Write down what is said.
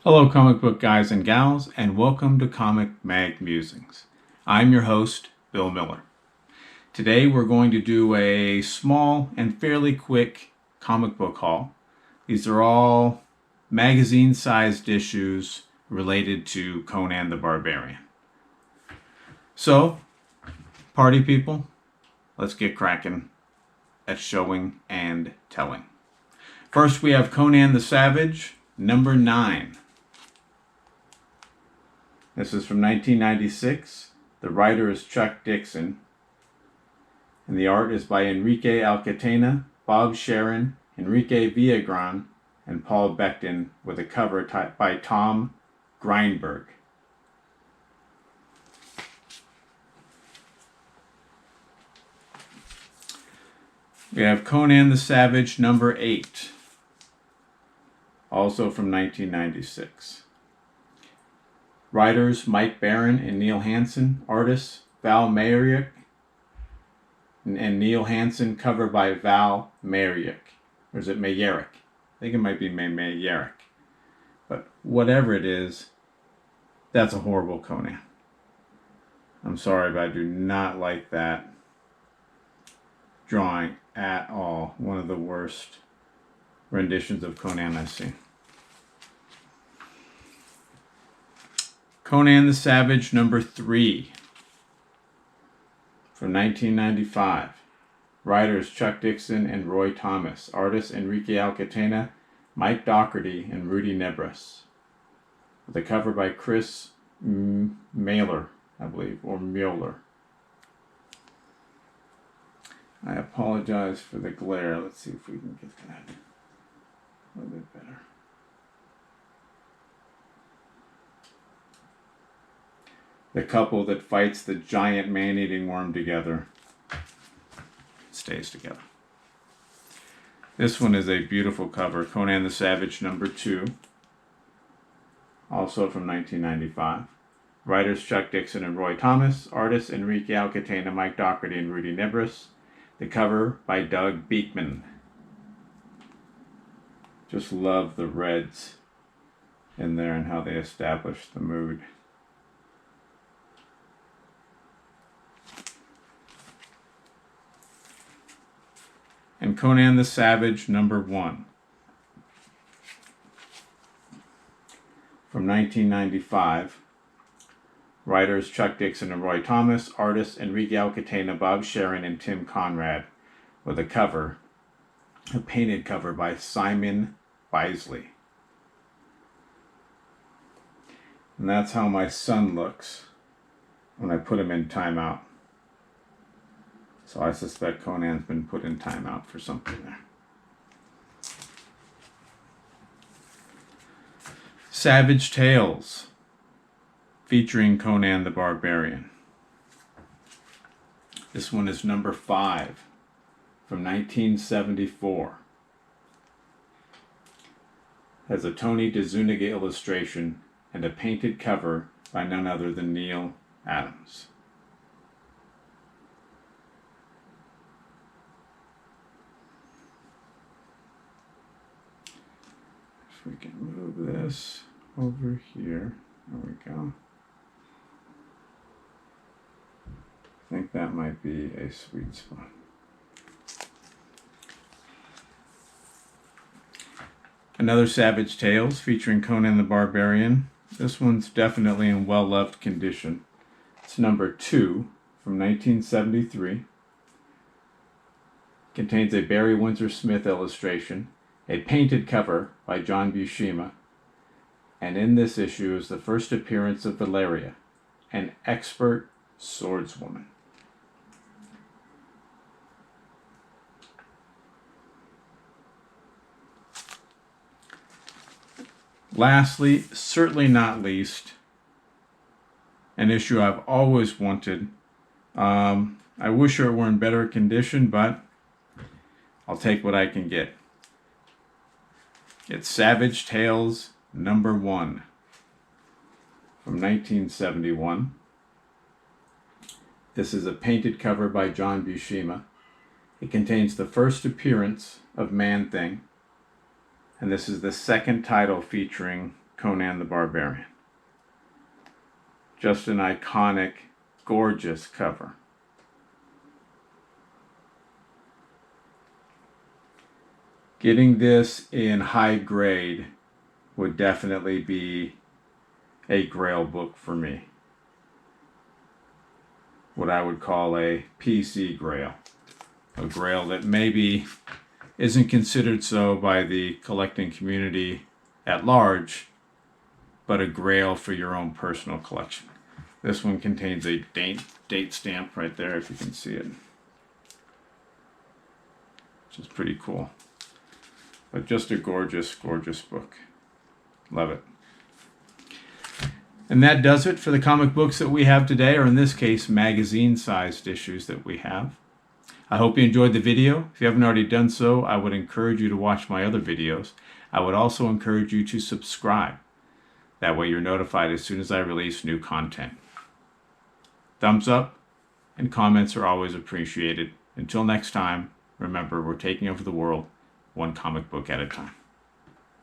Hello, comic book guys and gals, and welcome to Comic Mag Musings. I'm your host, Bill Miller. Today we're going to do a small and fairly quick comic book haul. These are all magazine-sized issues related to Conan the Barbarian. So, party people, let's get cracking at showing and telling. First we have Conan the Savage, number 9. This is from 1996. The writer is Chuck Dixon. And the art is by Enrique Alcatena, Bob Sharon, Enrique Villagran, and Paul Becton, with a cover by Tom Greinberg. We have Conan the Savage, number 8. Also from 1996. Writers Mike Baron and Neil Hansen. Artists Val Mayerick and Neil Hansen. Cover by Val Mayerick. Or is it Mayerick? I think it might be Mayerick. But whatever it is, that's a horrible Conan. I'm sorry, but I do not like that drawing at all. One of the worst renditions of Conan I've seen. Conan the Savage, number 3, from 1995. Writers Chuck Dixon and Roy Thomas. Artists Enrique Alcatena, Mike Dougherty, and Rudy Nebres. With a cover by Chris Mailer, I believe, or Mueller. I apologize for the glare. Let's see if we can get that a little bit better. The couple that fights the giant man-eating worm together stays together. This one is a beautiful cover. Conan the Savage, number 2. Also from 1995. Writers Chuck Dixon and Roy Thomas. Artists Enrique Alcatena, Mike Dougherty, and Rudy Nebres. The cover by Doug Beekman. Just love the reds in there and how they establish the mood. And Conan the Savage, number 1. From 1995. Writers Chuck Dixon and Roy Thomas. Artists Enrique Alcatena, Bob Sharon, and Tim Conrad. With a painted cover by Simon Bisley. And that's how my son looks when I put him in timeout. So I suspect Conan's been put in timeout for something there. Savage Tales, featuring Conan the Barbarian. This one is number 5, from 1974. Has a Tony DeZuniga illustration and a painted cover by none other than Neil Adams. If we can move this over here. There we go. I think that might be a sweet spot. Another Savage Tales featuring Conan the Barbarian. This one's definitely in well-loved condition. It's number 2 from 1973. Contains a Barry Windsor Smith illustration, a painted cover by John Buscema, and in this issue is the first appearance of Valeria, an expert swordswoman. Lastly, certainly not least, an issue I've always wanted. I wish it were in better condition, but I'll take what I can get. It's Savage Tales number 1 from 1971. This is a painted cover by John Buscema. It contains the first appearance of Man-Thing, and this is the second title featuring Conan the Barbarian. Just an iconic, gorgeous cover. Getting this in high grade would definitely be a Grail book for me. What I would call a PC Grail. A Grail that maybe isn't considered so by the collecting community at large, but a Grail for your own personal collection. This one contains a date stamp right there, if you can see it, which is pretty cool. But just a gorgeous, gorgeous book. Love it. And that does it for the comic books that we have today, or in this case, magazine-sized issues that we have. I hope you enjoyed the video. If you haven't already done so, I would encourage you to watch my other videos. I would also encourage you to subscribe. That way you're notified as soon as I release new content. Thumbs up and comments are always appreciated. Until next time, remember, we're taking over the world one comic book at a time.